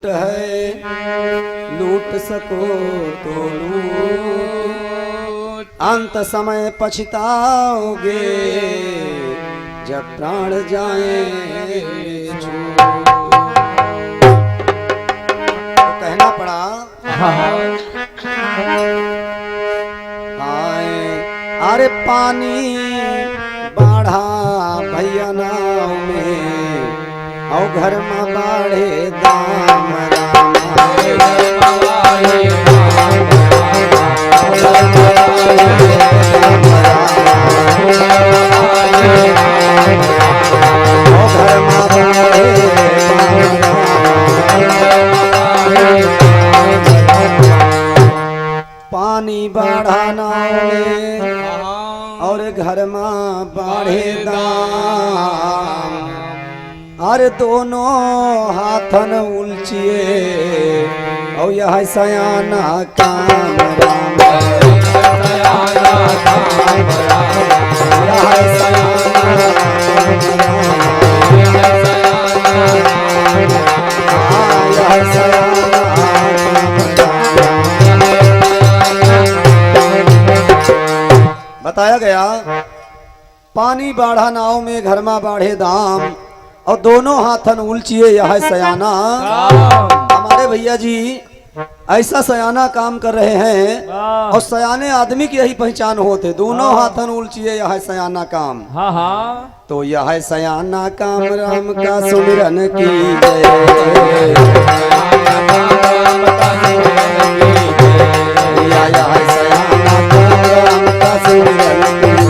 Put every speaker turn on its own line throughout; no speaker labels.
है लूट सको तो लूट, अंत समय पछताओगे जब प्राण जाए छूट। तो कहना पड़ा आए अरे पानी बाढ़ा भैया नाव में और घर में बाढ़े दाम राम पानी बाढ़ा नाव और घर में बाढ़े दाम, अरे दोनों हाथन उलचिए और यह सयाना काम राम बताया गया। पानी बाढ़ा नाव में घर में बाढ़े दाम और दोनों हाथन उलचिए यह सयाना। हमारे भैया जी ऐसा सयाना काम कर रहे हैं और सयाने आदमी की यही पहचान होते, दोनों हाथन उलचिए यह सयाना काम। तो यह सयाना काम राम का सुमिरन की जय, यह सयाना काम राम का सुमिरन की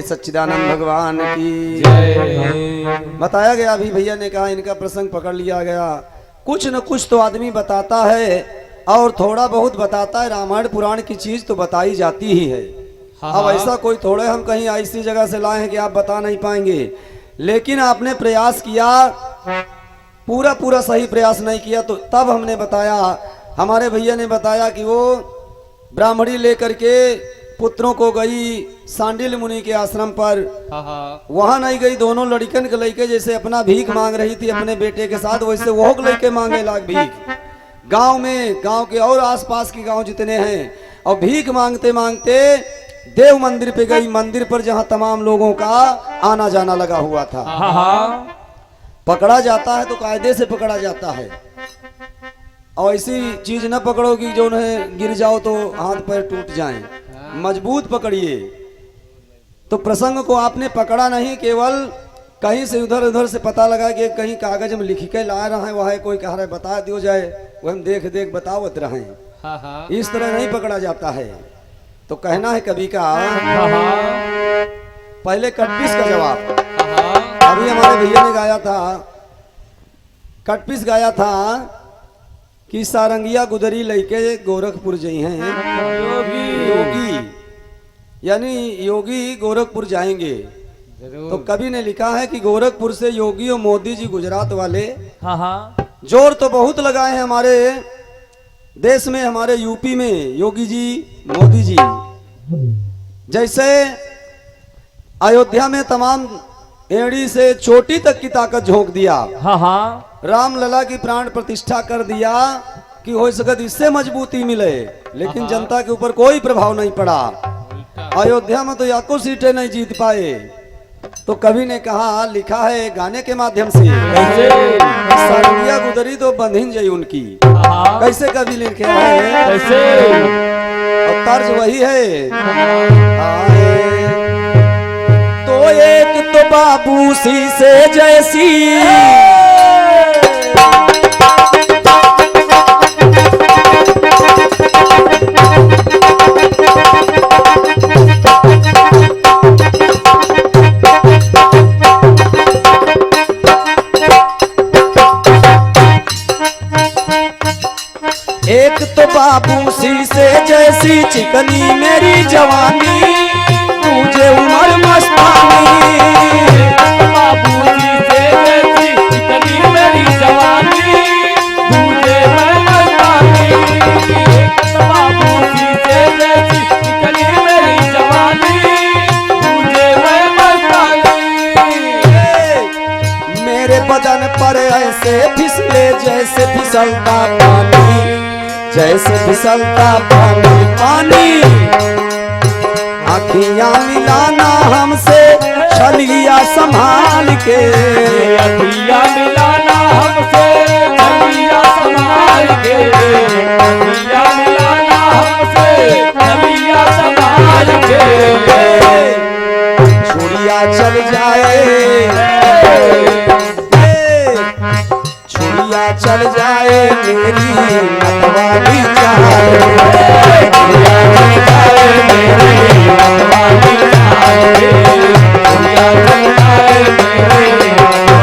सच्चिदानंद भगवान की जय। बताया गया, अभी भैया ने कहा इनका प्रसंग पकड़ लिया गया। कुछ न कुछ तो आदमी बताता है और थोड़ा बहुत बताता है, रामायण पुराण की चीज तो बताई जाती ही है। अब ऐसा कोई थोड़े हम कहीं ऐसी जगह से लाए हैं कि आप बता नहीं पाएंगे, लेकिन आपने प्रयास किया, पूरा पूरा सही प्रयास नहीं किया तो तब हमने बताया। हमारे भैया ने बताया कि वो ब्राह्मणी लेकर के पुत्रों को गई सांडिल मुनि के आश्रम पर, वहां नहीं गई, दोनों लड़कन के लेके जैसे अपना भीख मांग रही थी अपने बेटे के साथ, वैसे वो लेके मांगे लाग भीख। गांव में, गांव के और आसपास के गांव जितने हैं, और भीख मांगते मांगते देव मंदिर पे गई, मंदिर पर जहां तमाम लोगों का आना जाना लगा हुआ था। पकड़ा जाता है तो कायदे से पकड़ा जाता है, और ऐसी चीज न पकड़ोगी जो उन्हें गिर जाओ तो हाथ पैर टूट जाएं, मजबूत पकड़िए। तो प्रसंग को आपने पकड़ा नहीं, केवल कहीं से उधर उधर से पता लगा कि कहीं कागज में लिख के ला रहा है, वह कोई कह रहा है बता दियो जाए, वो हम देख देख बतावत रहे, इस तरह नहीं पकड़ा जाता है। तो कहना है कवि का पहले कटपीस का जवाब। अभी हमारे भैया ने गाया था, कटपीस गाया था कि सारंगिया गुदरी लइके गोरखपुर जई हैं। योगी यानी योगी गोरखपुर जाएंगे। तो कवि ने लिखा है कि गोरखपुर से योगी और मोदी जी गुजरात वाले जोर तो बहुत लगाए हैं हमारे देश में, हमारे यूपी में योगी जी मोदी जी। जैसे अयोध्या में तमाम एड़ी से चोटी तक की ताकत झोंक दिया। राम लला की प्राण प्रतिष्ठा कर दिया कि हो सकत इससे मजबूती मिले, लेकिन जनता के ऊपर कोई प्रभाव नहीं पड़ा। अयोध्या में तो याको सीटें नहीं जीत पाए। तो कवि ने कहा, लिखा है गाने के माध्यम से, सारंगिया गुदरी तो बंधिन जई उनकी। कैसे कवि लिखे हैं? और तर्ज वही है। तो एक तो बाबू सी से जैसी एक तो बाबू सी से जैसी चिकनी मेरी जवानी, तुझे उम्र मस्तानी। बाबू सी से जैसी चिकनी मेरी जवानी, तुझे मैं मस्तानी। बाबू सी से जैसी चिकनी मेरी जवानी, तुझे मैं मस्तानी। मेरे बदन पर ऐसे फिसले जैसे फिसलता पानी, जैसे फिसलता पानी पानी। आँखियाँ मिलाना हमसे छलिया संभाल के, आँखियाँ मिलाना हमसे छलिया संभाल के, आँखियाँ मिलाना हमसे छलिया संभाल के। छुड़िया चल जाए, छुड़िया चल जाए मेरी मतवाली चाल, छुड़िया चल जाए मेरी मतवाली चाल, छुड़िया चल जाए मेरी मतवाली चाल।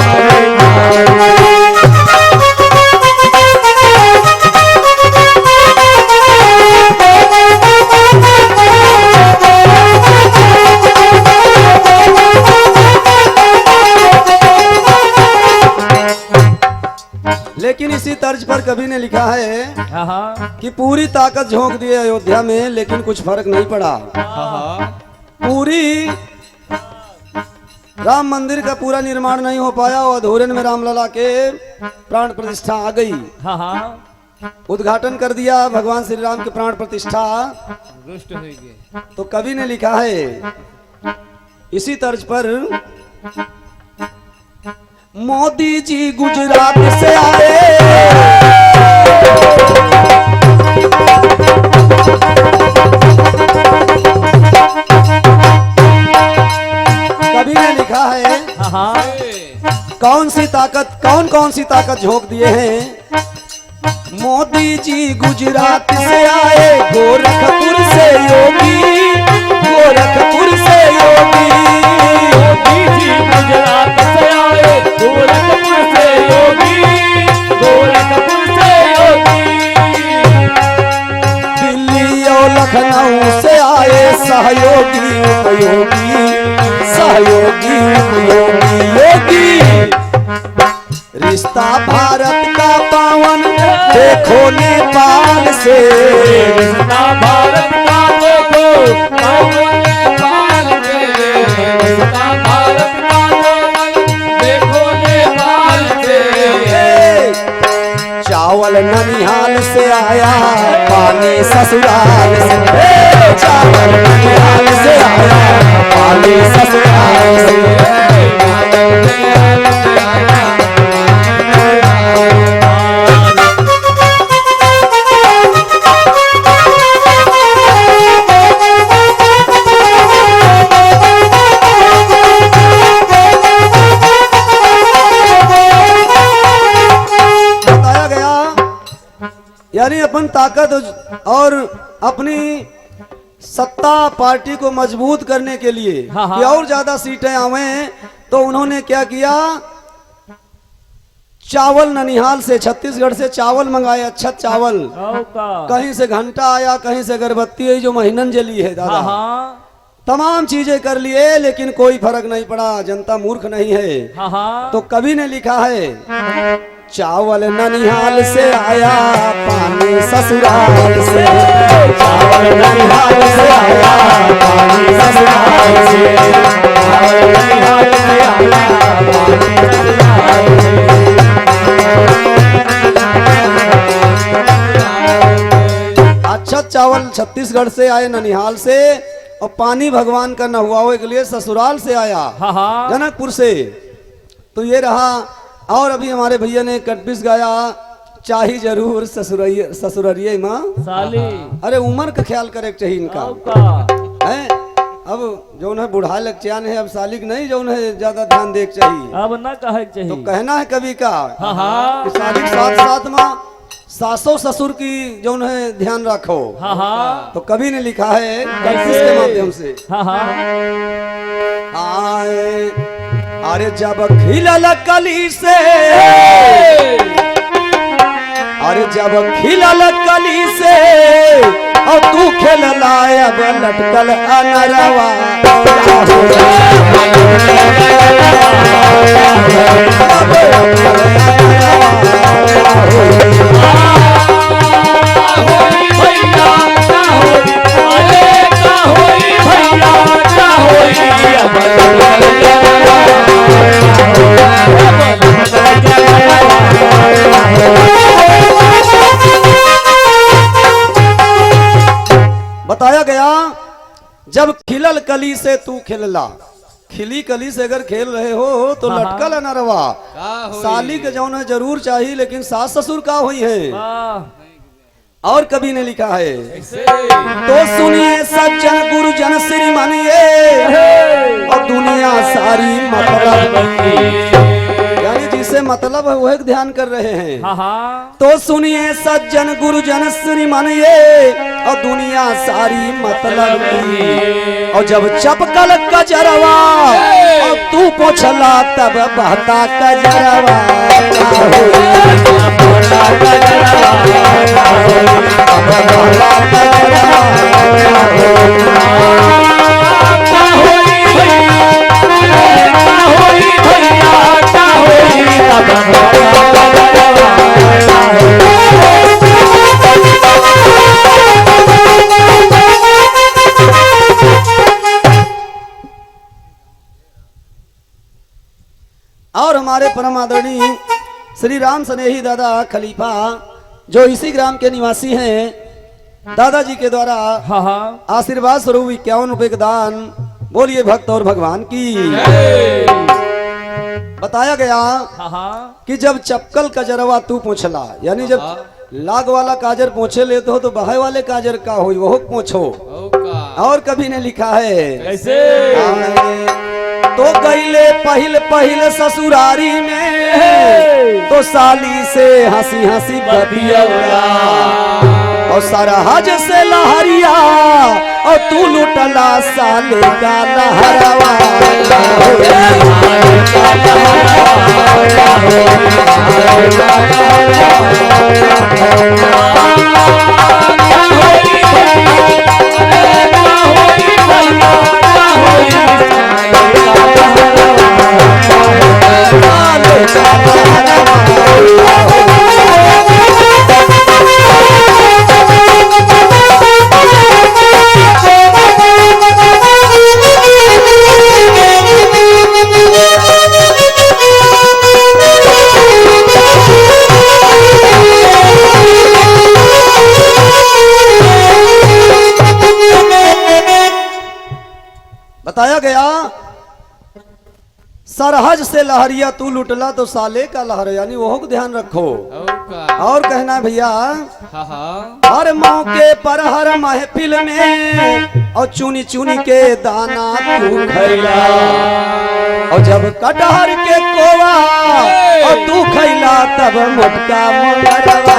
लेकिन इसी तर्ज पर कवि ने लिखा है कि पूरी ताकत झोंक दी अयोध्या में, लेकिन कुछ फर्क नहीं पड़ा। पूरी राम मंदिर का पूरा निर्माण नहीं हो पाया और अधूरे में रामलला के प्राण प्रतिष्ठा आ गई। उद्घाटन कर दिया भगवान श्री राम के प्राण प्रतिष्ठा। तो कवि ने लिखा है इसी तर्ज पर, मोदी जी गुजरात से आए, कवि ने लिखा है कौन सी ताकत, कौन सी ताकत झोंक दिए हैं। मोदी जी गुजरात से आए, गोरखपुर से योगी, गोरखपुर से योगी। मोदी जी गुजरात से आए, गोरखपुर से योगी, गोरखपुर से योगी। दिल्ली और लखनऊ से आए सहयोगी उपयोगी, सहयोगी उपयोगी योगी। रिश्ता भारत का पावन देखो नेपाल से, रिश्ता भारत का देखो पावन नेपाल से, रिश्ता भारत का पावन देखो नेपाल से। चावल ननिहाल से आया, पानी ससुराल से, चावल ननिहाल से आया, पानी ससुराल से। यानी अपन ताकत और अपनी सत्ता पार्टी को मजबूत करने के लिए कि और ज्यादा सीटें आवे, तो उन्होंने क्या किया, चावल ननिहाल से, छत्तीसगढ़ से चावल मंगाए, अच्छा चावल। कहीं से घंटा आया, कहीं से अगरबत्ती आई जो महीनन जली है दादा। तमाम चीजें कर लिए लेकिन कोई फर्क नहीं पड़ा, जनता मूर्ख नहीं है। तो कवि ने लिखा है चावल ननिहाल से आया, पानी ससुराल से। चावल ननिहाल से आया, पानी ससुराल से। चावल ननिहाल से आया, पानी ससुराल से। अच्छा चावल छत्तीसगढ़ से आए, ननिहाल से, और पानी भगवान का नहुआवे के लिए ससुराल से आया, जनकपुर से। तो ये रहा। और अभी हमारे भैया ने कटपिस गाया, चाही जरूर ससुररिये माँ साली। अरे उम्र का ख्याल करे चाहिए इनका है। अब जो है बुढ़ा लक्षान है, अब सालिक नहीं जो है ज्यादा ध्यान देख चाहिए,
अब ना कहे चाहिए।
तो कहना है कवि का कि सालिक साथ साथ माँ सासों ससुर की जो है ध्यान रखो। तो कवि ने लिखा है कटपिस के माध्यम से। अरे जब खिलल कली से, अरे जब खिलल कली से, और तू खेलला अब लटकल अनरवा। बताया गया जब खिलल कली से तू खेलला, खिली कली से अगर खेल रहे हो तो लटकल अनरवा। साली के जौन है जरूर चाहिए लेकिन सास ससुर का हुई है। और कवि ने लिखा है तो सुनिए सज्जन गुरुजन श्रीमान ये, और दुनिया सारी मतलब, यानी जिसे मतलब है वह ध्यान कर रहे हैं। तो सुनिए सज्जन गुरुजन श्रीमान ये, और दुनिया सारी मतलब। और जब चपकल कजरवा, और तू पोछला तब बहता कजरवा। और हमारे परम आदरणीय श्री राम स्नेही दादा खलीफा जो इसी ग्राम के निवासी हैं, दादाजी के द्वारा आशीर्वाद स्वरूप 51 रुपए का दान। बोलिए भक्त और भगवान की। बताया गया कि जब चपकल कजरवा तू पूछला, यानी जब लाग वाला काजर पूछे लेते हो तो बहाय वाले काजर का हुई वो पूछो। और कभी ने लिखा है कैसे तो गईले पहिल पहिल ससुरारी में, तो साली से हंसी हंसी बतियौला, और सरहज से लहरिया, और तू लुटला साले का लहरवा। बताया गया सरहज से लहरिया तू लुटला तो साले का लहर, यानी वो को ध्यान रखो। और कहना है भैया हर मौके पर हर महफिल में, और चुनी चुनी के दाना तू खैला, और जब कटहर के कोवा और तू खैला तब मोटका मोगरवा।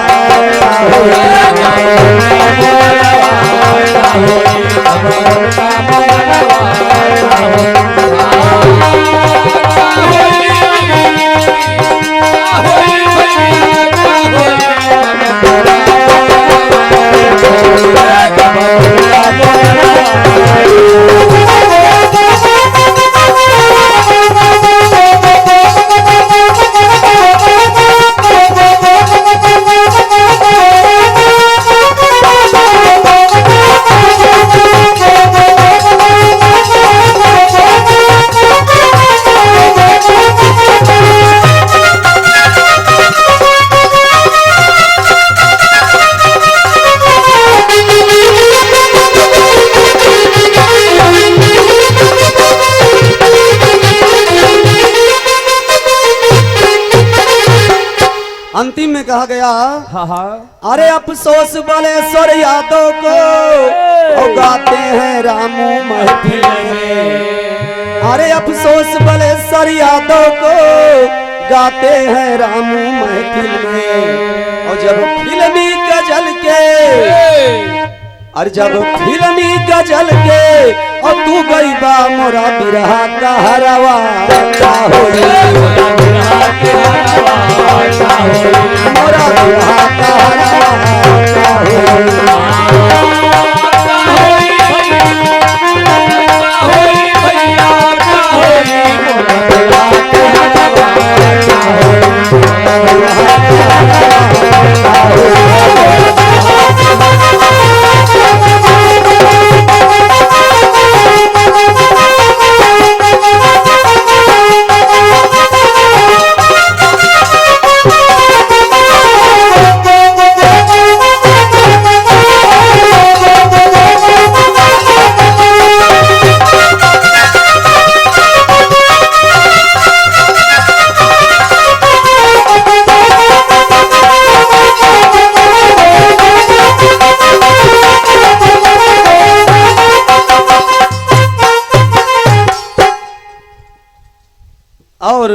Ahoy!
में कहा गया,
हाँ हाँ,
अरे अफसोस बालेश्वर यादव को और गाते हैं रामू महफिल में। अरे अफसोस बालेश्वर यादव को गाते हैं रामू महफिल में। और जब फिल्मी गजल के, अरे जब फिल्मी गजल के और तू गई बा मोरा बिरहा का हरवा का होई, मोरा बिरहा का हरवा का होई, मोरा बिरहा का हरवा का और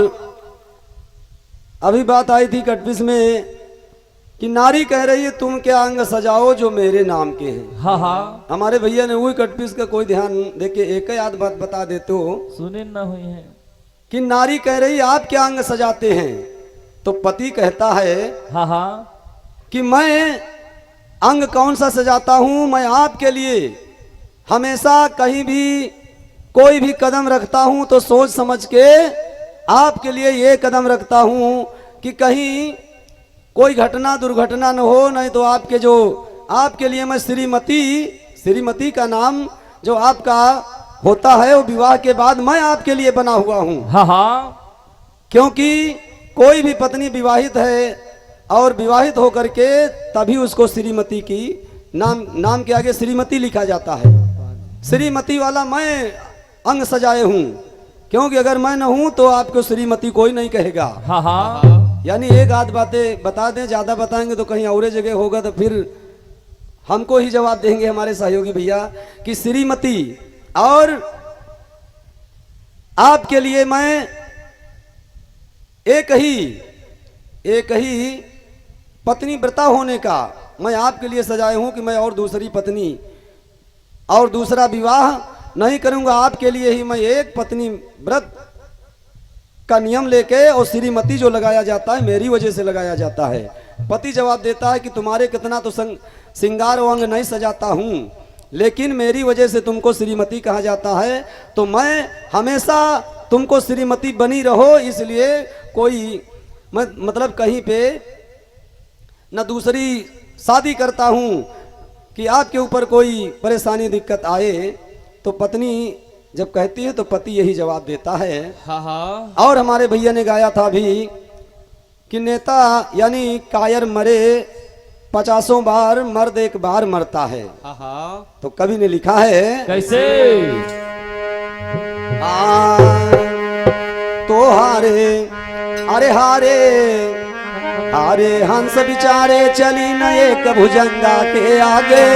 अभी बात आई थी कटपिस में कि नारी कह रही है तुम क्या अंग सजाओ जो मेरे नाम के हैं।
हाँ हाँ,
हमारे भैया ने वही कटपिस का कोई ध्यान देके एक ही आध बात बता देते हो
सुने ना हुई है
कि नारी कह रही आप क्या अंग सजाते हैं, तो पति कहता है
हाँ हाँ,
कि मैं अंग कौन सा सजाता हूं, मैं आपके लिए हमेशा कहीं भी कोई भी कदम रखता हूं तो सोच समझ के आपके लिए ये कदम रखता हूं कि कहीं कोई घटना दुर्घटना न हो, नहीं तो आपके जो आपके लिए मैं श्रीमती का नाम जो आपका होता है वो विवाह के बाद मैं आपके लिए बना हुआ हूं।
हाँ हाँ,
क्योंकि कोई भी पत्नी विवाहित है और विवाहित होकर के तभी उसको श्रीमती की नाम के आगे श्रीमती लिखा जाता है। श्रीमती वाला मैं अंग सजाए हूं, क्योंकि अगर मैं न हूं तो आपको श्रीमती कोई नहीं कहेगा।
हाँ हाँ,
यानी एक आध बातें बता दें, ज्यादा बताएंगे तो कहीं और जगह होगा तो फिर हमको ही जवाब देंगे हमारे सहयोगी भैया कि श्रीमती और आपके लिए मैं एक ही पत्नी व्रता होने का मैं आपके लिए सजाए हूं कि मैं और दूसरी पत्नी और दूसरा विवाह नहीं करूंगा, आपके लिए ही मैं एक पत्नी व्रत का नियम लेके और श्रीमती जो लगाया जाता है मेरी वजह से लगाया जाता है। पति जवाब देता है कि तुम्हारे कितना तो श्रृंगार अंग नहीं सजाता हूं, लेकिन मेरी वजह से तुमको श्रीमती कहा जाता है, तो मैं हमेशा तुमको श्रीमती बनी रहो, इसलिए कोई मतलब कहीं पे न दूसरी शादी करता हूं कि आपके ऊपर कोई परेशानी दिक्कत आए। तो पत्नी जब कहती है तो पति यही जवाब देता है।
हाँ हाँ,
और हमारे भैया ने गाया था अभी कि नेता यानी कायर मरे 50 बार मर्द एक बार मरता है।
हाँ हाँ,
तो कवि ने लिखा है
कैसे
तो हारे अरे हारे हारे हंस बिचारे चली न एक भुजंगा के आगे,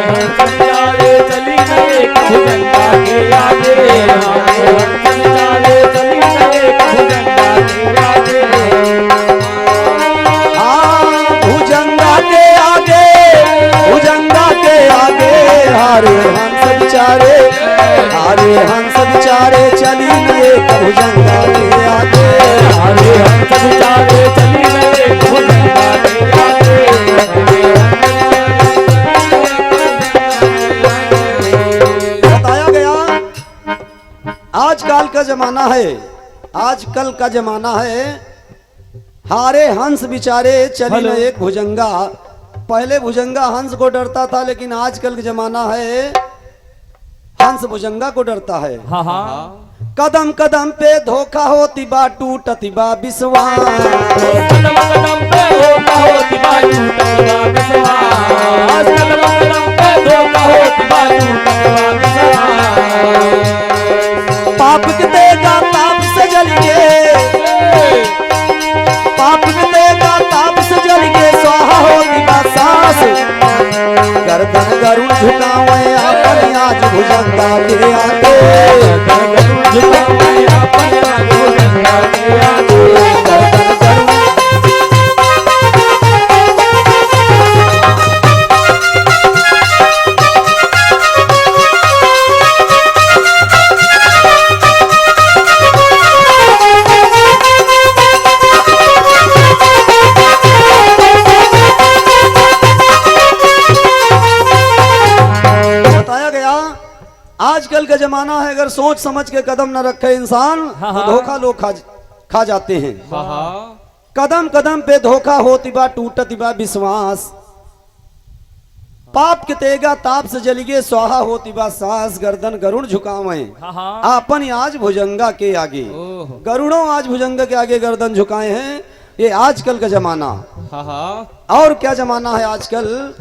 हंस बिचारे चली न एक भुजंगा के आगे, हंस बिचारे चली न एक भुजंगा के आगे।
भुजंगा के आगे हारे हंस बिचारे चली न एक भुजंगा के आगे,
हारे हंस बिचारे चली न एक भुजंगा के आगे।
बताया गया आजकल का जमाना है, आजकल का जमाना है हारे हंस बिचारे चली न एक भुजंगा। पहले भुजंगा हंस को डरता था, लेकिन आजकल का जमाना है हंस भुजंगा को डरता है।
हाँ हाँ,
कदम कदम पे धोखा होती बा टूटती बा विश्वास,
कदम कदम पे धोखा होती बा टूटती बा विश्वास, कदम कदम पे धोखा होती बा टूटती बा विश्वास।
पाप के देगा ताप से जलिए, पाप के देगा ताप गर्दन गरुण झुकावे अपन आज भुजंगा के आगे।
गरुड़ झुकावे अपन आज भुजंगा के आगे।
गर्दन गरुण आजकल का जमाना है, अगर सोच समझ के कदम न रखे इंसान तो धोखा लोग खा जाते हैं। कदम कदम पे धोखा होती बा, टूटती बा विश्वास। पाप के तेगा ताप से जलिए स्वाहा होती बा सांस। गर्दन गरुड़ झुकावे अपन आज भुजंगा के आगे। गरुड़ों आज भुजंगा के आगे गर्दन झुकाए हैं। ये आजकल का जमाना। और क्या जमाना है आजकल।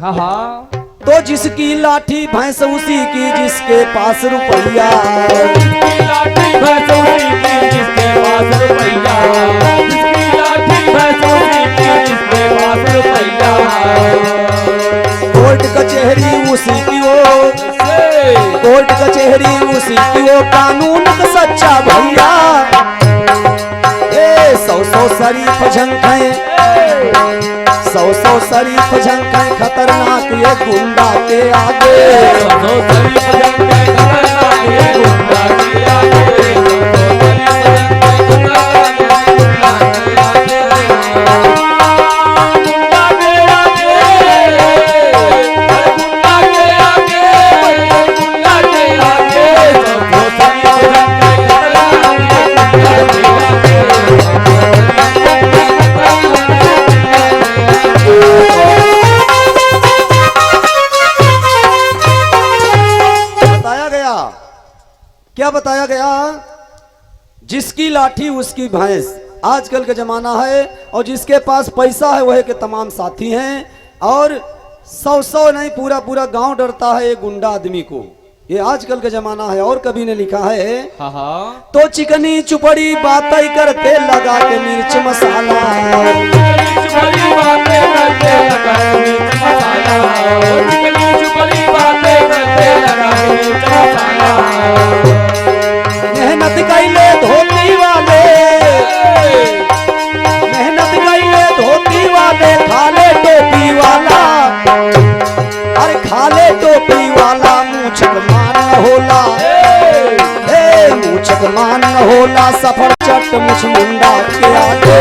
तो जिसकी लाठी भैंस उसी की जिसके पास रुपया।
जिसकी लाठी भैंस उसी की जिसके पास रुपया। जिसकी लाठी भैंस उसी की जिसके पास रुपया।
कोर्ट कचहरी उसी की वो, कोर्ट कचहरी उसी की वो, कानून का सच्चा भैया। ए सौ सौ शरीफ झंखे, सौ सौ शरीफ झंखे खतरनाक ये गुंडा के आगे।
सौ शरीफ झंखे खतरनाक ये गुंडा के आगे। गुंडा के आगे, गुंडा के आगे, गुंडा के आगे। सौ शरीफ झंखे खतरनाक ये गुंडा के
बताया गया, क्या बताया गया। जिसकी लाठी उसकी भैंस आजकल का जमाना है। और जिसके पास पैसा है वह के तमाम साथी हैं। और सौ सौ नहीं पूरा पूरा गांव डरता है एक गुंडा आदमी को। ये आजकल का जमाना है। और कवि ने लिखा है तो चिकनी चुपड़ी बातें करते लगा के मिर्च मसाला।
चिकनी बातें करते लगा के मिर्च मसाला। चिकनी चुपड़ी बातें करते लगा के मिर्च मसाला।
मेहनत कैले धोती वाले, मेहनत कैले धोती वाले, खाले टोपी वाला। अरे खाले टोपी वाला मूछक मान होला। मूछक मान होला सफर चट मुछ मुंडा के आगे।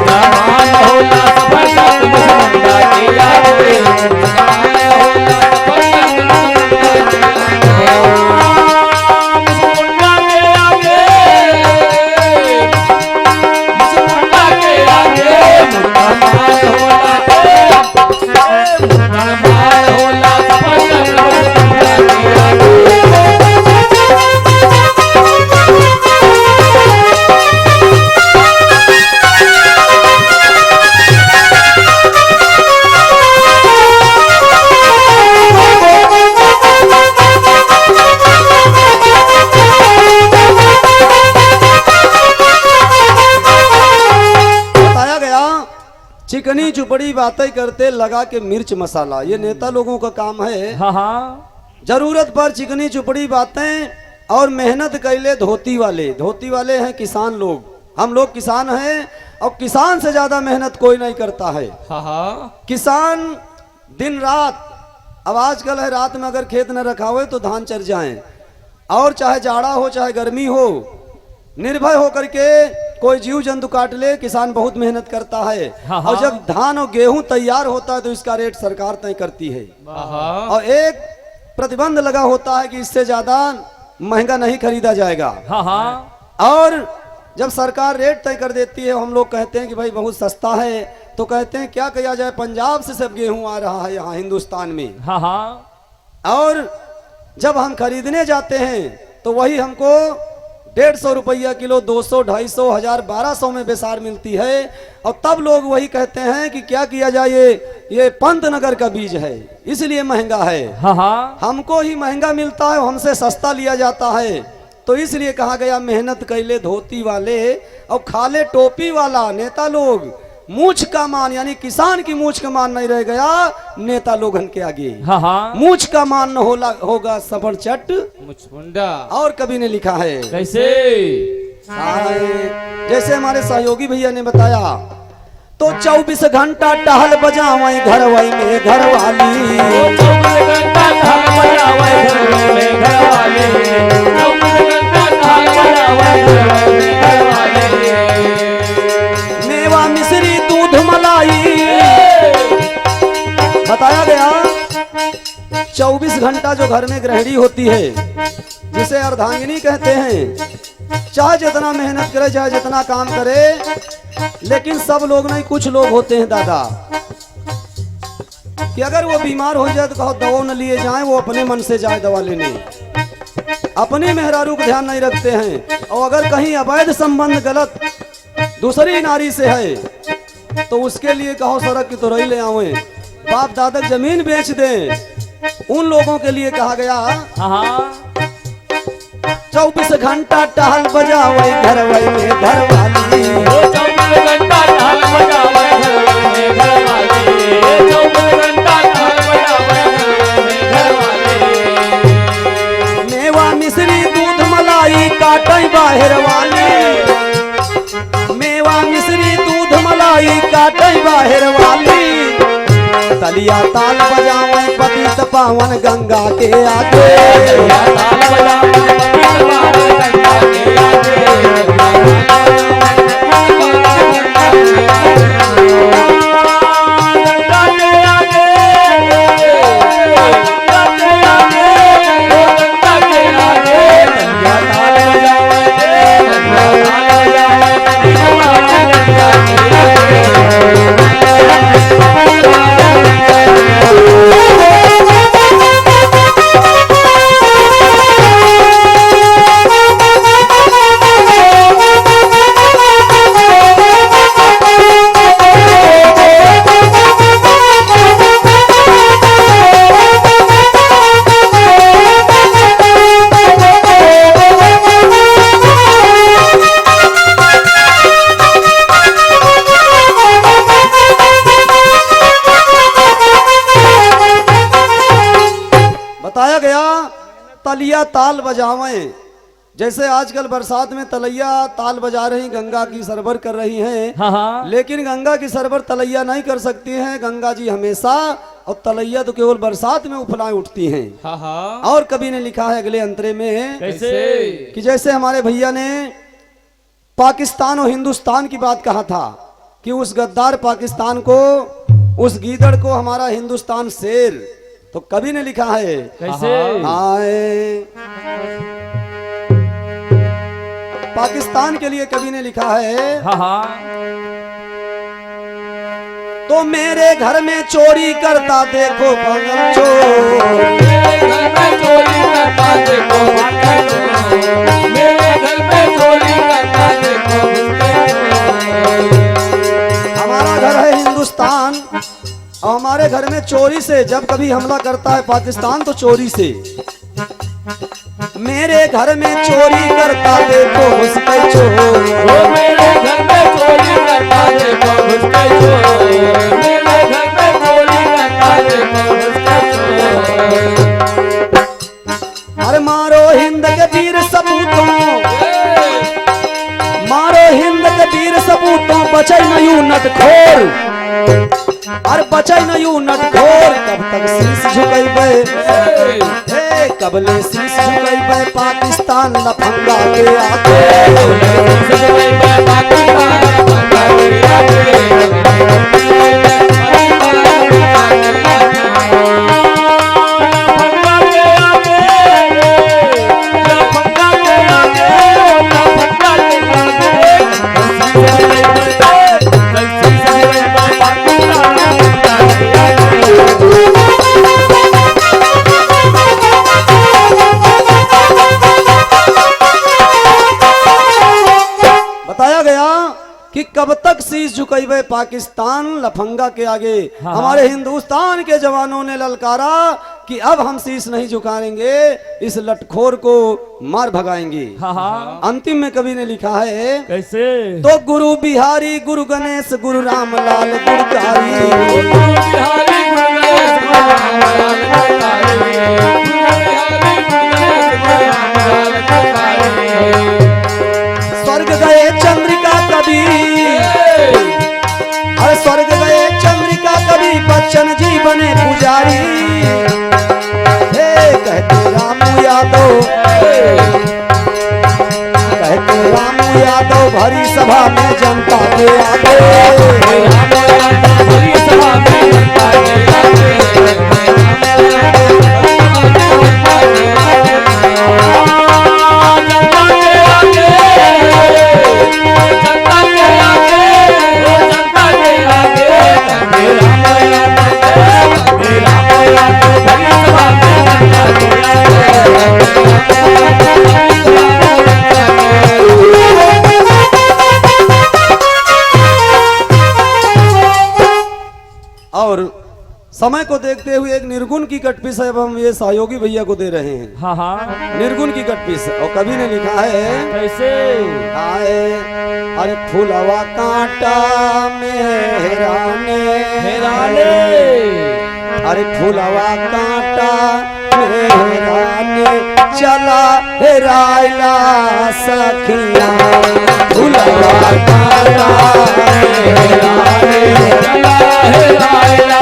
मान होला सफर चट मुछ मुंडा के आगे।
चिकनी चुपड़ी बातें करते लगा के मिर्च मसाला। ये नेता लोगों का काम है। जरूरत पर चिकनी चुपड़ी बातें और मेहनत कैले धोती वाले। धोती वाले हैं किसान लोग। हम लोग किसान हैं और किसान से ज्यादा मेहनत कोई नहीं करता है। किसान दिन रात, अब आजकल है रात में अगर खेत न रखा हुए तो धान चर जाएं। और चाहे जाड़ा हो चाहे गर्मी हो, निर्भय होकर के कोई जीव जंतु काट ले, किसान बहुत मेहनत करता है। और जब धान और गेहूं तैयार होता है तो इसका रेट सरकार तय करती है। और एक प्रतिबंध लगा होता है कि इससे ज्यादा महंगा नहीं खरीदा जाएगा। और जब सरकार रेट तय कर देती है, हम लोग कहते हैं कि भाई बहुत सस्ता है, तो कहते हैं क्या किया जाए, पंजाब से सब गेहूं आ रहा है यहाँ हिंदुस्तान में। और जब हम खरीदने जाते हैं तो वही हमको 150 रुपया किलो, 200, 250, 1000, 1200 में बेसार मिलती है। और तब लोग वही कहते हैं कि क्या किया जाए, ये पंतनगर का बीज है इसलिए महंगा है। हमको ही महंगा मिलता है, हमसे सस्ता लिया जाता है। तो इसलिए कहा गया मेहनत कैले धोती वाले और खाले टोपी वाला। नेता लोग मूछ का मान यानी किसान की मूछ का मान नहीं रह गया नेता लोगन के आगे।
हाँ हाँ
मूछ का मान न होगा सफर चट।
मुचमुंडा
और कवि ने लिखा है
कैसे
जैसे हमारे सहयोगी भैया ने बताया तो 24 घंटा टहल बजावे घर वही में घर वाली।
24 घंटा ढाल बजावे घर में घर वाले, 24 घंटा ढाल बजावे घर में घर वाले।
मेवा मिश्री दूध मलाई बताया गया 24 घंटा जो घर में गृहिणी होती है जिसे अर्धांगिनी कहते हैं, चाहे जितना मेहनत करे चाहे जितना काम करे, लेकिन सब लोग नहीं, कुछ लोग होते हैं दादा कि अगर वो बीमार हो जाए तो कहो दवा न लिए जाए, वो अपने मन से जाए दवा लेने, अपने मेहरारू को ध्यान नहीं रखते हैं। और अगर कहीं अवैध संबंध गलत दूसरी नारी से है तो उसके लिए कहो सड़क की तोरई ले आवे, बाप दादा जमीन बेच दें। उन लोगों के लिए कहा गया
हाँ
24 घंटा टहल बजावे घर वही में घर वाली।
24 घंटा ढाल बजावे घर में घर वाले, 24 घंटा ढाल बजावे घर में घर वाले।
मेवा मिश्री दूध मलाई काटई बाहर वाली, मेवा मिश्री दूध मलाई काटई बाहर वाली। तलिया ताल बजावे पतित पावन गंगा के आगे।
ताल बजावे पतित पावन गंगा के आगे, गंगा के आगे, गंगा के आगे, गंगा के आगे। गंगा ताल बजावे, गंगा ताल बजावे पतित पावन गंगा के आगे।
बताया गया तलिया ताल बजावे, जैसे आजकल बरसात में तलैया ताल बजा रही गंगा की सरबर कर रही हैं,
हाँ हाँ
लेकिन गंगा की सरबर तलैया नहीं कर सकती हैं। गंगा जी हमेशा, और तलैया तो केवल बरसात में उफलाएं उठती हैं।
हाँ हाँ
और कवि ने लिखा है अगले अंतरे में
कैसे
कि जैसे हमारे भैया ने पाकिस्तान और हिंदुस्तान की बात कहा था कि उस गद्दार पाकिस्तान को, उस गीदड़ को हमारा हिंदुस्तान शेर, तो कवि ने लिखा है
कैसे
आए पाकिस्तान के लिए कवि ने लिखा है
हाँ हाँ
तो मेरे घर में चोरी करता देखो पागल चोर।
मेरे घर में चोरी करता देखो पागल चोर, मेरे घर में चोरी करता देखो
हमारा घर है हिंदुस्तान और हमारे घर में चोरी से जब कभी हमला करता है पाकिस्तान तो चोरी से। मेरे घर में चोरी करता देखो उसके चोर।
मेरे घर में चोरी करता देखो उसके चोर, मेरे घर में चोरी करता देखो उसके चोर।
अरे मारो हिंद के वीर सपूतों, मारो हिंद के वीर सपूतों, बचे नहीं नटखोर, अरे बचे नहीं नटखोर। कब तक शीश झुकेबे, कबले शीश झुकेबे पाकिस्तान लफंगा के आगे। बताया गया कि कब तक शीश झुकेबे पाकिस्तान लफंगा के आगे।
हाँ।
हमारे हिंदुस्तान के जवानों ने ललकारा कि अब हम शीश नहीं झुकाएंगे, इस लटखोर को मार भगाएंगे।
हाँ हाँ
अंतिम में कवि ने लिखा है,
कैसे?
तो गुरु बिहारी गुरु गणेश गुरु रामलाल गुरुकारी, स्वर्ग गए चंद्रिका कवि, अरे स्वर्ग गए चंद्रिका कवि, बच्चन जी बने पुजारी। हे कहते रामू यादव, कहते रामू यादव भरी सभा में जनता के आगे,
भरी सभा में जनता के आगे,
और समय को देखते हुए एक निर्गुण की कटपिस है, अब हम ये सहयोगी भैया को दे रहे हैं।
हाँ हाँ
निर्गुण की कटपिस, और कवि ने लिखा है,
कैसे?
आए अरे फूलवा कांटा में हेराने,
हेराने,
अरे फूलवा कांटा में हेराने, चला हेराइला सखिया, फूलवा कांटा में हेराने,
चला हेराइला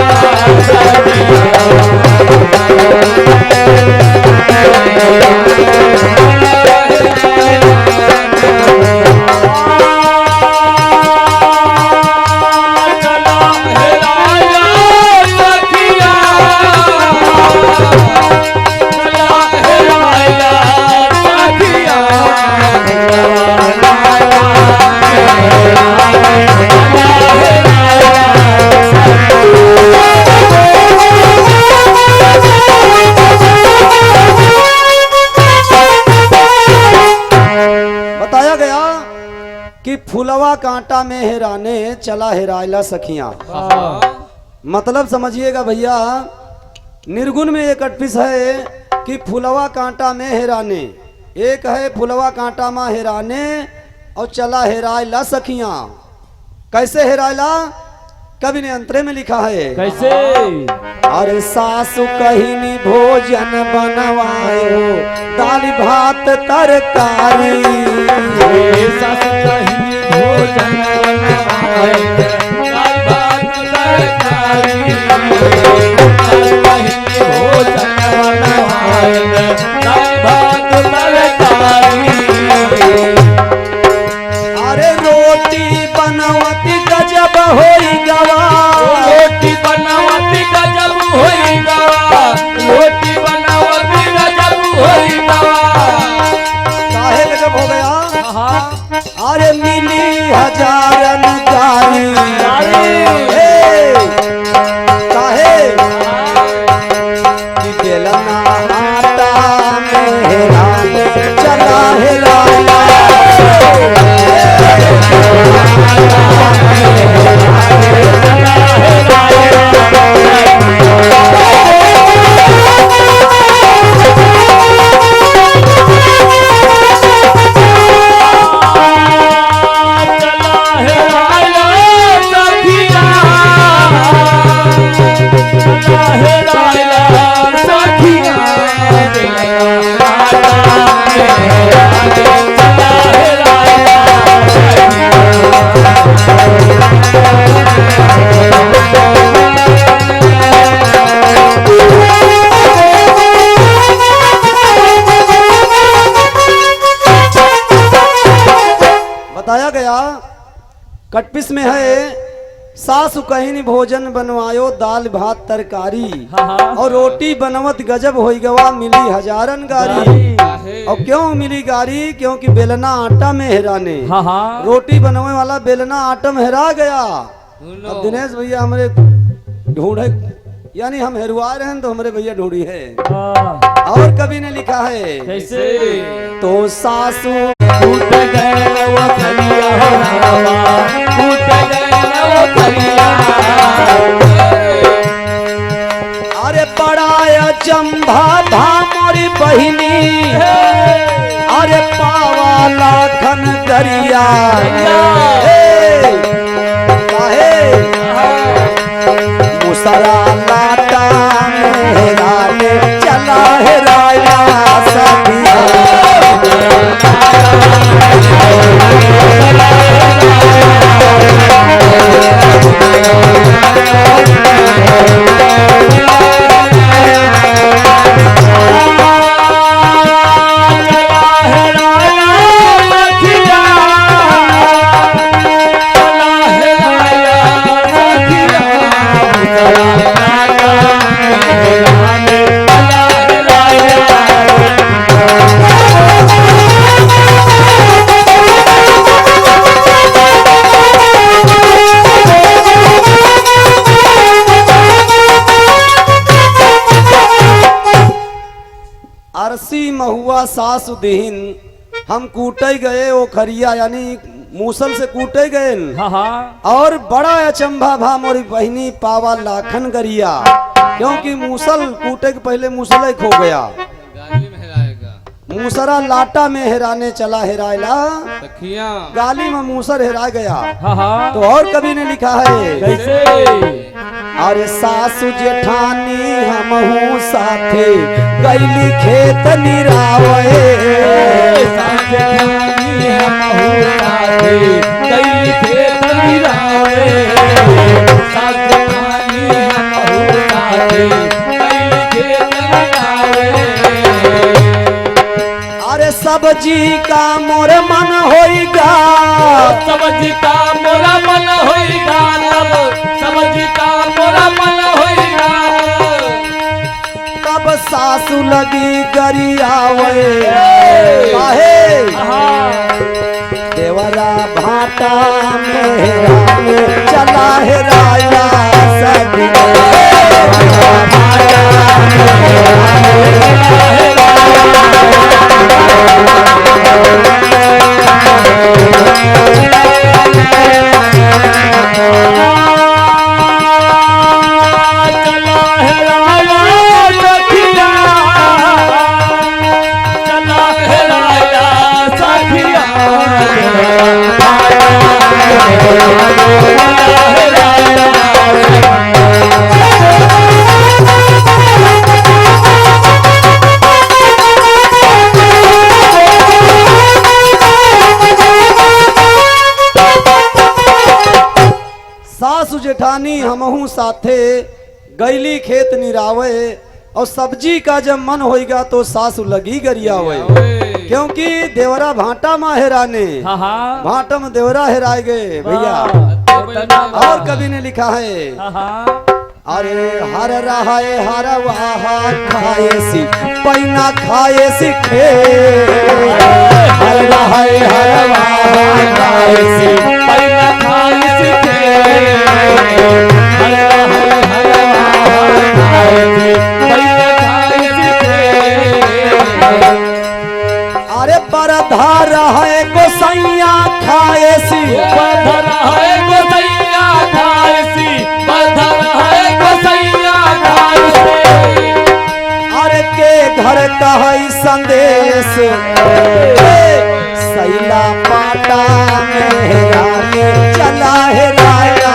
फूलवा कांटा में हेराने, चला हेराइला सखियां। मतलब समझिएगा भैया, निर्गुण में एक अटपिस है कि फूलवा कांटा में हेराने, एक है फूलवा कांटा में हेराने और चला हेराइला सखियां। कैसे हेराइला? कवि ने अंतरे में लिखा है,
कैसे?
अरे सासु कहिनी भोजन बनवायो, दाल भात तरकारी,
सासु कहिनी भोजन बनवायो, दाल भात तरकारी, सासु कहिनी भोजन बनवायो, दाल भात तरकारी।
अरे रोटी बनवती गजब होई गवा,
रोटी बनावती गजब होई गवा, रोटी बनावती गजब होई गवा।
काहे गजब हो गया?
हाँ
अरे मिली हजारन गारी, काहे कि बेलना आटा में हेराने, चला हेराइला, बताया गया कटपिस में है, सासु कहिनी भोजन बनवायो, दाल भात तरकारी, और रोटी बनवत गजब होई गवा, मिली हजारन गारी। और क्यों मिली गारी? क्योंकि बेलना आटा में हेराने, रोटी बनवाने वाला बेलना आटा में हेरा गया। अब दिनेश भैया हमारे ढूंढे, यानी हम हेरुआ रहे हैं तो हमारे भैया ढूंढी है। और कवि ने लिखा है,
कैसे?
तो सासू
टूट गए वो खलिया हो रामा, टूट गए वो खलिया।
अरे बड़ा अचंभा भामोरी बहिनी अरे पावा लाखन गरिया मुसरा लाटा मेहराने चला है राया सखिया अरसी महुआ सासुदीन हम कूटे गए ओ खरिया यानी मूसल से कूटे गए
हाँ हाँ
और बड़ा अचंभा भा मोरी बहिनी पावा लाखन गरिया क्योंकि मूसल कूटे के पहले मूसल ही खो गया
गाली में हेराएगा
मूसरा लाटा में हेराने चला हेरायला
सखियां
गाली में मूसर हेरा गया।
हाँ हाँ
तो और कवि ने लिखा है
कैसे
अरे सासु जेठानी हमहू साथे गैली खेत निरावे अरे सब्जी का मोर मन होइगा
सब्जी का मोरा मन होइगा सब्जी का मोरा मन होइगा
तब सासु लगी गरियावे काहे देवरा भाटा मेहराने चला है राया सखिया सासु जेठानी हमहू साथे गैली खेत निरावे और सब्जी का जब मन होएगा तो सासु लगी गरियावे क्योंकि देवरा भाटा में हेराने
हाँ हाँ
भाटा में देवरा हेराए गए भैया। और कवि ने लिखा है
हाँ हाँ
अरे हर रहाए हर वाहा खाए सी पैना खाए सी खे हर रहाए हर वाहा खाए सी
पैना खाई सीखे हर हर हर खाए सी पैना खाई सीखे
अरे बरधा रहे गोसैया खाए सी
बधर है गोसैया खाए सी बधर है गोसैया खाए सी
अरे के घर कहई संदेश सैला पाटा मेहराने चला है राया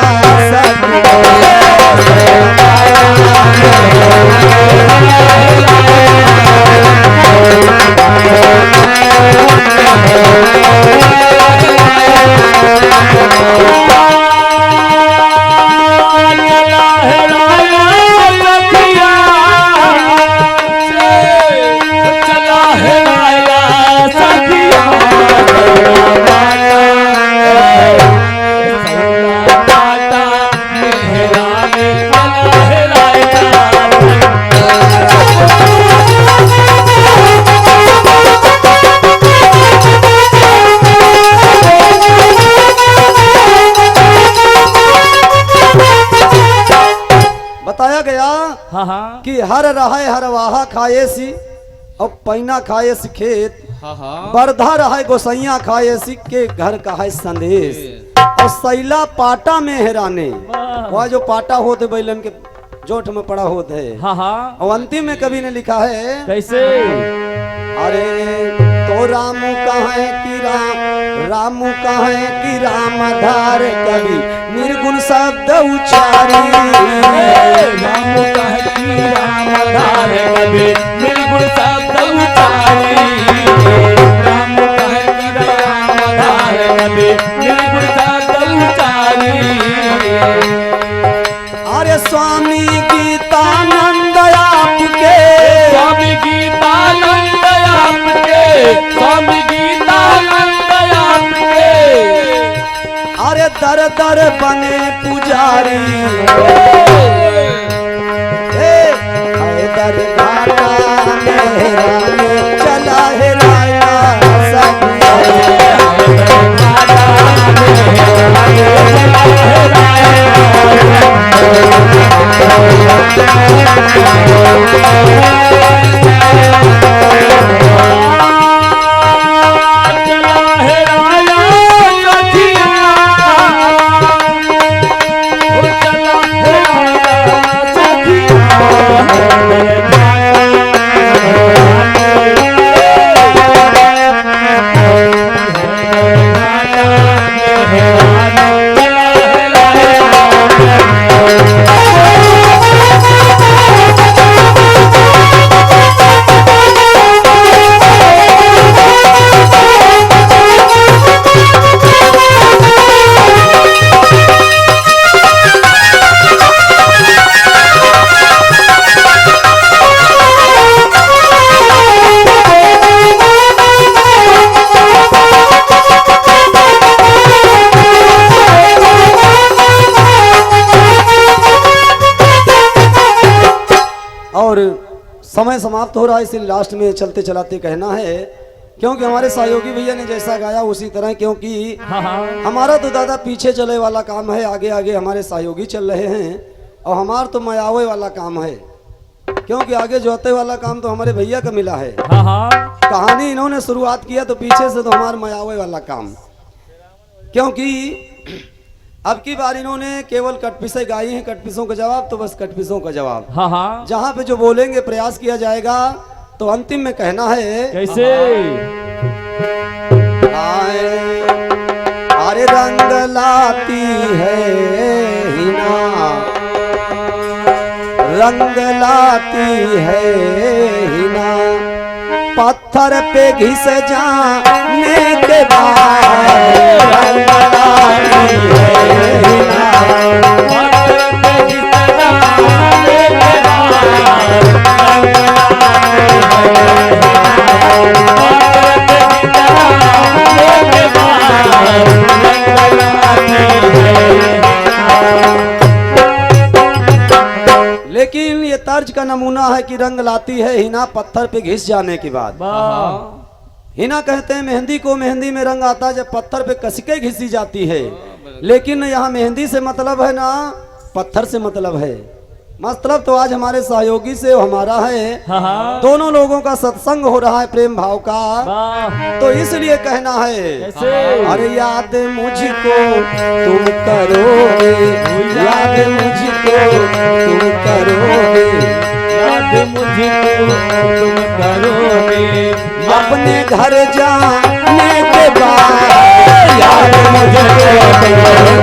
बताया गया
हाँ हाँ
कि हर रहे हर वाहा खाए सी और पैना खाए सी खेत
हाँ हाँ
बरधा रहे गोसैया खाए सी के घर का है संदेश और सैला पाटा में हेराने वह जो पाटा होते बैलन के जोठ में पड़ा होता है।
हाँ हाँ
और अंतिम में कवि ने लिखा है,
कैसे?
अरे तो रामू कहे कि रामू कहे कि राम धार कवि निर्गुण शब्द उचारी।
राम कहे कि राम धार कवि निर्गुण शब्द उचारी। राम कहे कि राम धार कवि निर्गुण शब्द उचारी।
अरे स्वामी गीतानंद आपके,
स्वामी गीतानंद आपके, स्वामी गीतानंद आपके।
अरे दर दर बने पुजारी। दर घाटा मेरा में चला है राया सब। और समय समाप्त हो रहा है, इसलिए लास्ट में चलते चलाते कहना है, क्योंकि हमारे सहयोगी भैया ने जैसा गाया उसी तरह, क्योंकि
हाँ हाँ
हमारा तो दादा पीछे चले वाला काम है, आगे आगे हमारे सहयोगी चल रहे हैं, और हमारा तो मयावे वाला काम है, क्योंकि आगे जोते वाला काम तो हमारे भैया का मिला है।
हाँ हाँ
कहानी इन्होंने शुरुआत किया तो पीछे से तो हमारा मयावे वाला काम, क्योंकि अब की बार इन्होंने केवल कटपिसे गाई हैं, कटपिसों का जवाब तो बस कटपिसों का जवाब।
हाँ हाँ
जहाँ पे जो बोलेंगे प्रयास किया जाएगा, तो अंतिम में कहना है,
कैसे?
आए अरे रंग लाती है हिना, रंग लाती है हिना, पत्थर पे घिस जाने के बाद रंग लाती है हिना। लेकिन ये तर्ज का नमूना है कि रंग लाती है हिना पत्थर पे घिस जाने के बाद। हिना कहते हैं मेहंदी को, मेहंदी में रंग आता है जब पत्थर पे कसके घिसी जाती है, लेकिन यहाँ मेहंदी से मतलब है ना पत्थर से मतलब है। मतलब तो आज हमारे सहयोगी से हमारा है,
हाँ हाँ
दोनों लोगों का सत्संग हो रहा है प्रेम भाव का,
वाह
तो इसलिए कहना है,
कैसे?
अरे याद मुझको तुम करोगे, याद मुझको तुम करोगे,
याद मुझको तुम करोगे
अपने घर जाने के बाद, याद मुझको तुम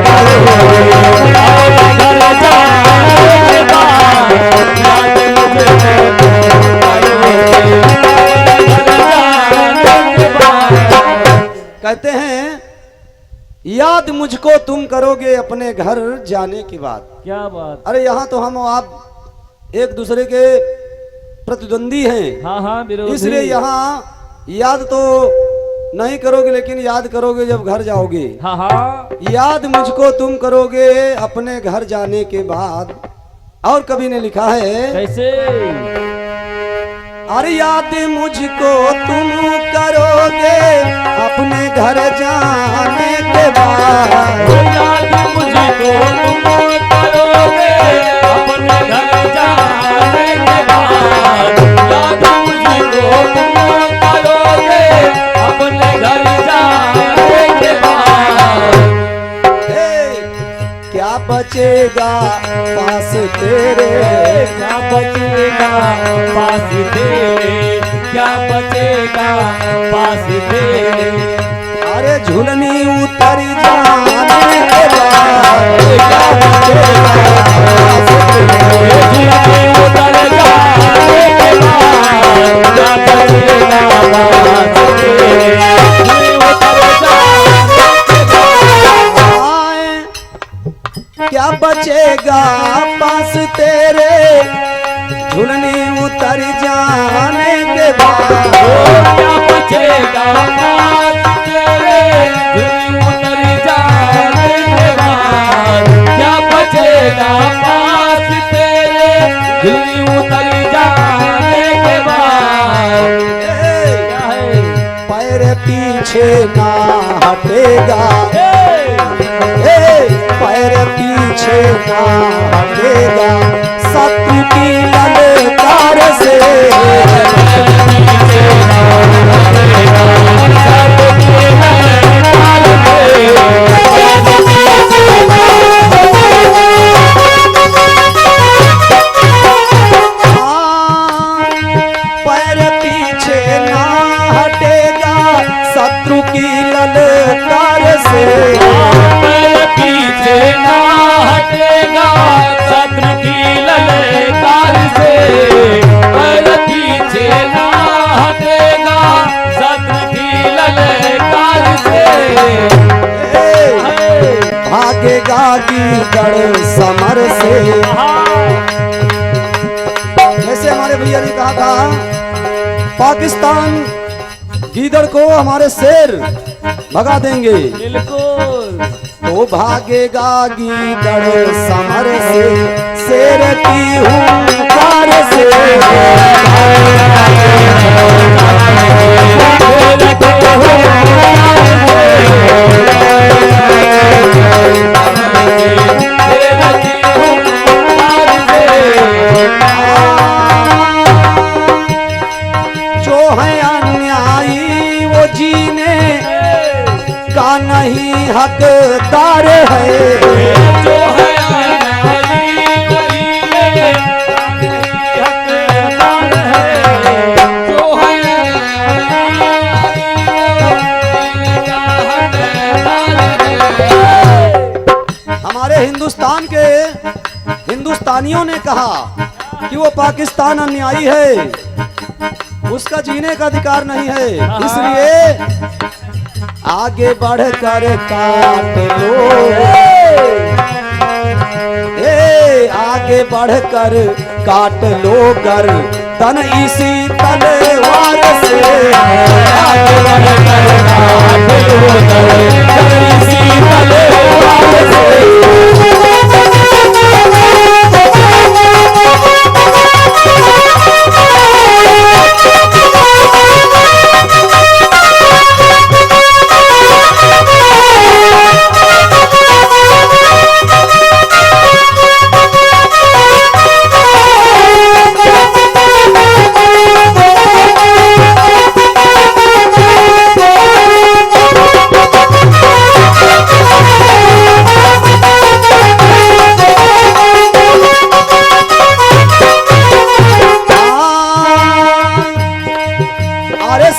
करोगे,
घर जाने के बाद, याद मुझको तुम करोगे, घर जाने के बाद।
कहते हैं याद मुझको तुम करोगे अपने घर जाने के बाद।
क्या बात?
अरे यहाँ तो हम आप एक दूसरे के प्रतिद्वंदी हैं,
हाँ हाँ विरोधी।
इसलिए यहाँ याद तो नहीं करोगे, लेकिन याद करोगे जब घर जाओगे।
हाँ हाँ
याद मुझको तुम करोगे अपने घर जाने के बाद। और कवि ने लिखा है,
कैसे?
अरे याद मुझको तुम करोगे अपने घर जाने के बाद,
याद मुझको तुम करोगे अपने घर जाने के बाद, याद मुझको तुम करोगे अपने घर जाने के बाद।
हे, क्या बचेगा पास तेरे
बचेगा पास तेरे, क्या बचेगा पास तेरे।
अरे झुलनी उतर जाने के बाद
क्या बचेगा पास तेरे, झुलनी उतर जाने के बाद क्या बचेगा पास तेरे, झुलनी उतर जाने के बाद
क्या बचेगा पास तेरे, झुलनी उतर जाने के बाद
क्या बचेगा पास तेरे, झुलनी उतर जाने के बाद क्या बचेगा पास तेरे, झुलनी उतर जाने के बाद। क्या है?
पैर पीछे ना हटेगा, पैर पीछे ना हटेगा, शत्रु की ललकार से पैर पीछे ना हटेगा, शत्रु की ललकार से
पैर पीछे ना हटेगा, शत्रु की ललकार से, पैर पीछे ना हटेगा, शत्रु की ललकार से।
भागेगा गीदड़ समर से, जैसे हमारे भैया ने कहा था पाकिस्तान गीदड़ को हमारे शेर भगा देंगे,
बिल्कुल
तो भागेगा गीदड़ समर से, शेर की हुंकार से जो है अन्यायी वो जीने का नहीं हकदार है,
जो है अन्यायी वही है, हकदार है, जो है
हमारे हिंदुस्तान के हिंदुस्तानियों ने कहा कि वो पाकिस्तान अन्यायी है, उसका जीने का अधिकार नहीं है, इसलिए आगे बढ़कर काट लो, आगे बढ़कर काट लो गर तन इसी तलवार से, आगे बढ़कर काट लो गर तन इसी तलवार से।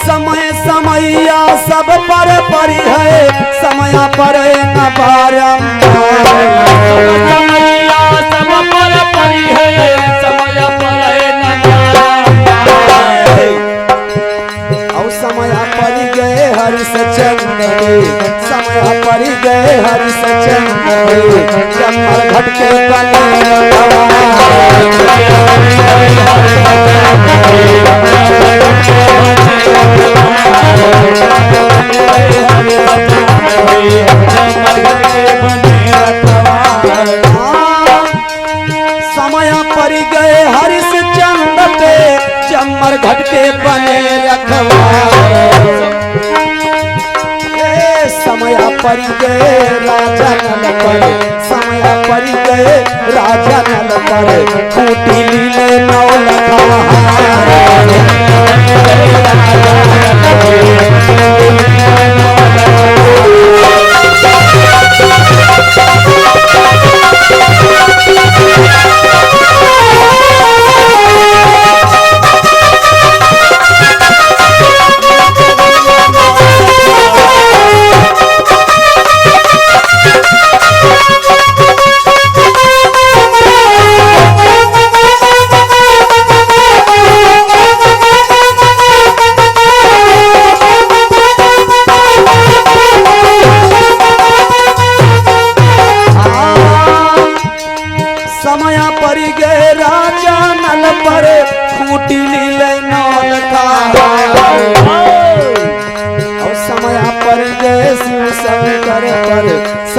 समय समैया सब पर परी है, समय पर न बारंबार,
समैया सब पर परी है, समय पर न बारंबार।
और समय पर गए हरिश्चंद्र के, समय पर गए हरिश्चंद्र के, चम्मर घट के बने समय पर गए हरिश्चंद्र के, चम्मर घट के बने रखवारे, समय पर गए राजा नल पर, समय पर गए राजा नल पर, खूटी लीले नौ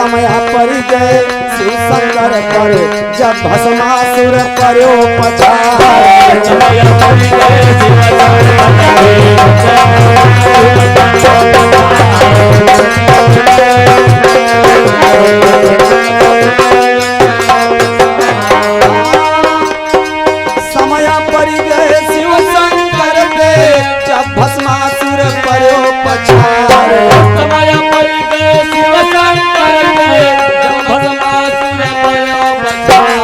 समय पर गए शिव शंकर पर जब भस्मासुर पर्यो पछाड़
समय पर गए शिव
समय पर गए शिव शंकर पे जब भस्मासुर पर्यो पछाड़
समय पर गए शिव शंकर पे जब भस्मासुर पर्यो पछाड़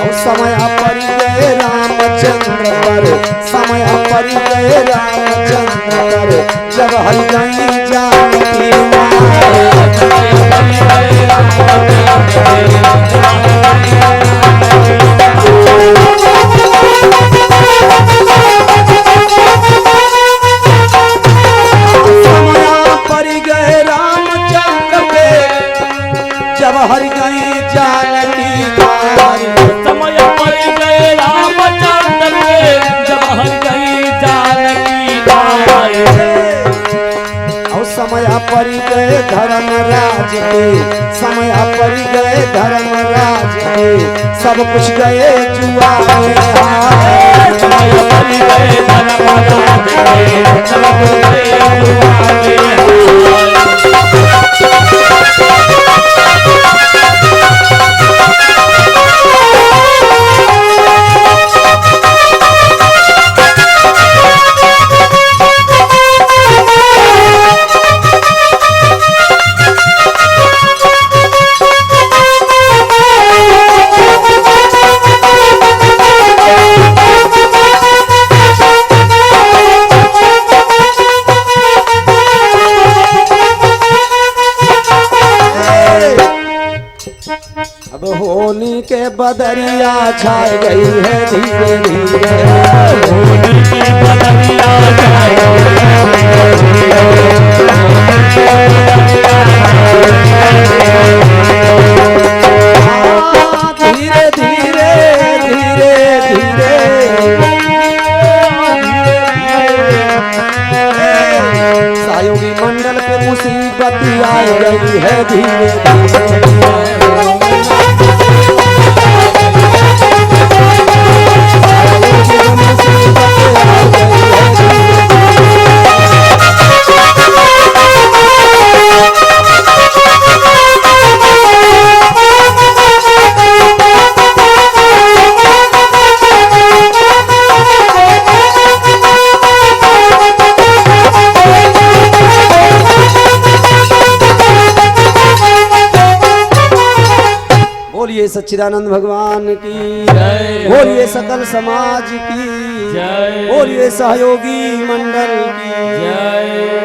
और समय पर गए रामचंद्र पर समय पर गए रामचंद्र पर जब हर गई जानकी माँ
समय पर गए
समय पर गए रामचंद्र पे जब हर गई जानकी माँ
समय पर गए रामचंद्र पे जब हर गई जानकी माँ
और समय पर गए धर्मराज पे समय पर गए धर्मराज पे सब कुछ गए जुआ में हार
समय पर गए धर्मराज पे सब कुछ गए जुआ में
अब होली के बदरिया छाई गई है धीरे धीरे
होली की बदलिया
धीरे धीरे धीरे धीरे सहयोगी मंडल पे मुसीबत आई गई है धीरे धीरे बोलिए सच्चिदानंद भगवान की
जय।
बोलिए सकल समाज की
जय।
बोलिए सहयोगी मंडल की
जय।